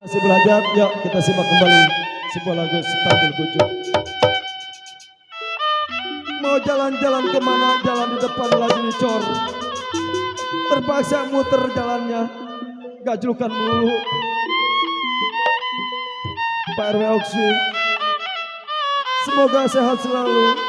Masih belajar, yuk kita simak kembali sebuah lagu Setangkul Kucuk. Mau jalan-jalan kemana, jalan di depan lagi dicor. Terpaksa muter jalannya, gajlukan melulu. Pak RW Oksi, semoga sehat selalu.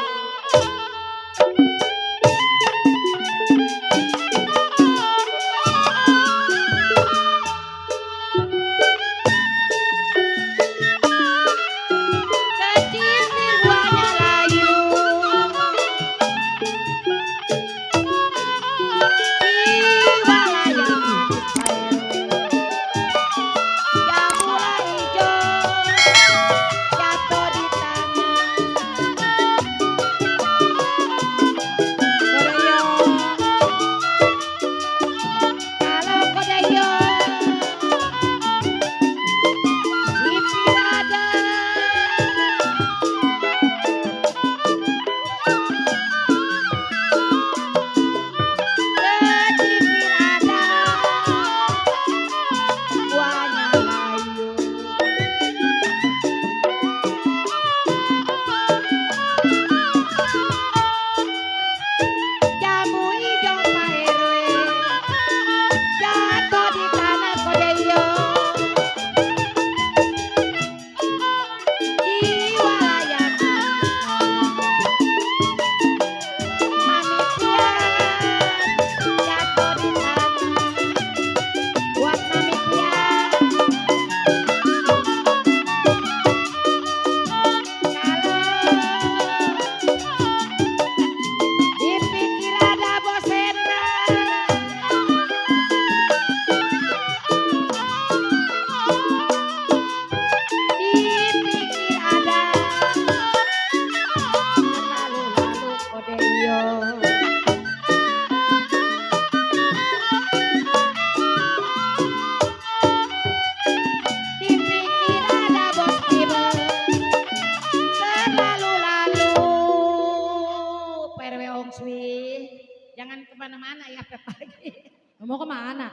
Jangan kemana-mana ya Pep lagi. Mau kemana?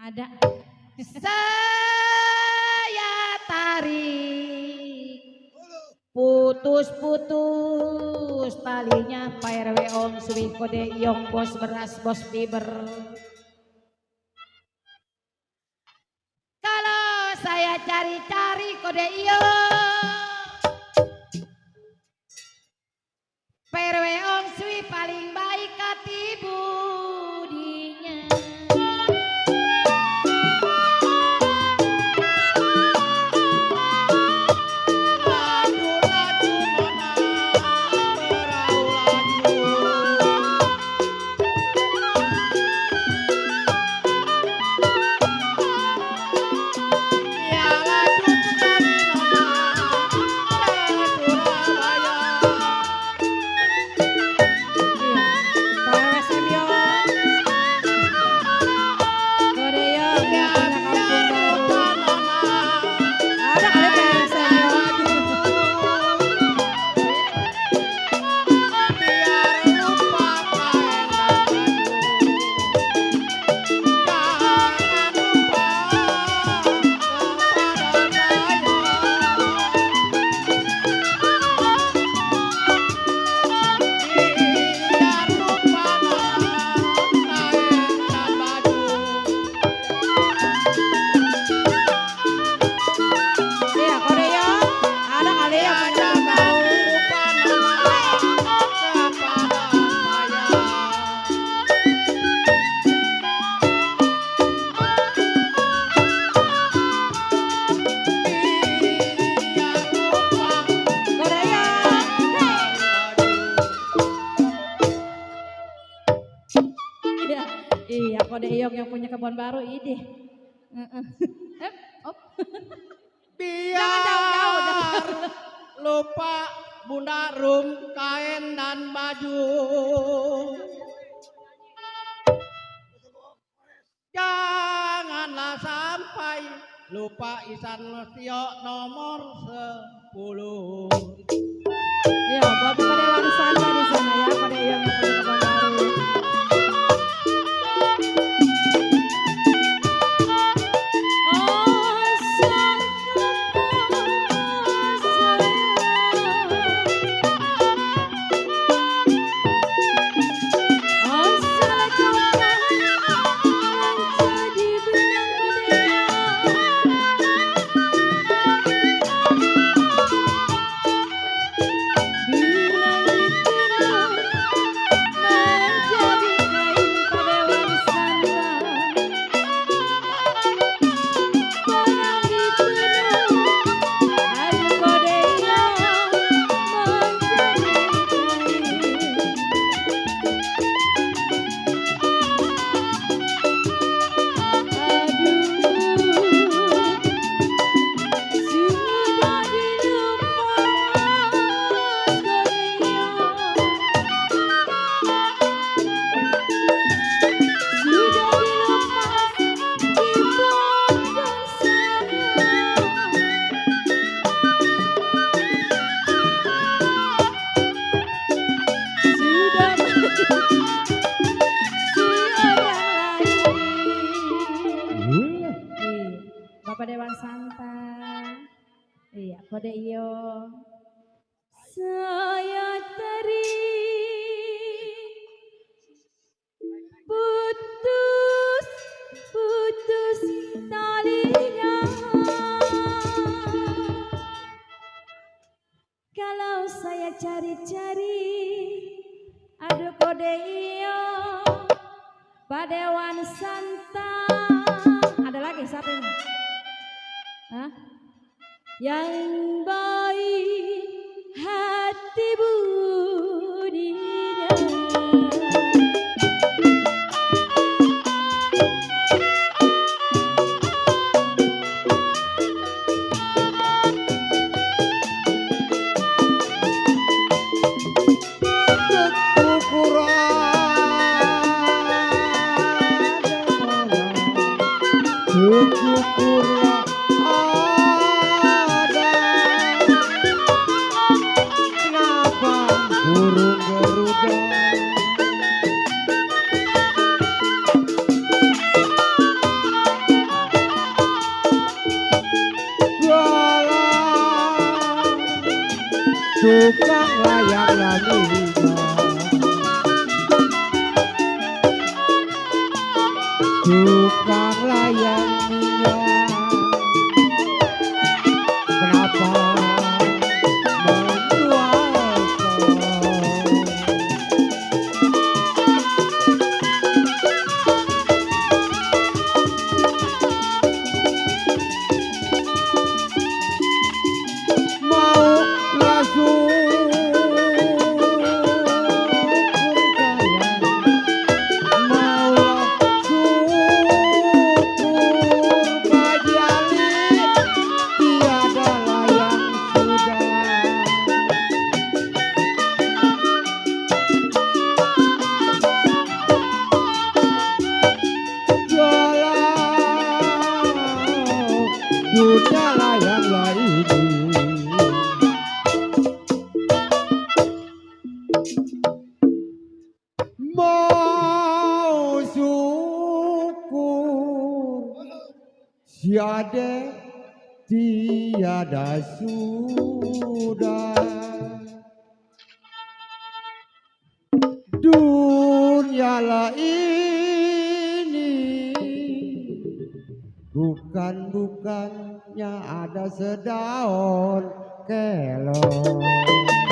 Ada. Saya tarik putus-putus talinya Pak RW Om Swi kode Yong bos beras bos fiber. Kalau saya cari-cari kode Yong PRW Om Swi paling baik hati budinya. Iya, kode Iyong yang punya kebun baru ini. Biar jauh. Lupa Bunda Rum kain dan baju. Janganlah sampai lupa Isan Lestio nomor 10. Iya, buat pada yang santai di sana ya, kode Iyong yang punya kebun baru. Bapak Dewan Santa. Iya, kode iyo. Saya teri putus putus talinya. Kalau saya cari-cari, aduh kode iyo, Pak Dewan Santa. Ada lagi siapa ini? Hah? Yang baik hati budinya. Syukurlah ada, kenapa burung Garuda jualan tukang layang layang, tukang layang minyak, kenapa menjual kau? Maulah syukur sayang, maulah syukur bajali, tiada layang sudah. Walau dunia layang laini, mau syukur siade tiada sudah. Dunia lah ini bukannya ada sedaun kelor.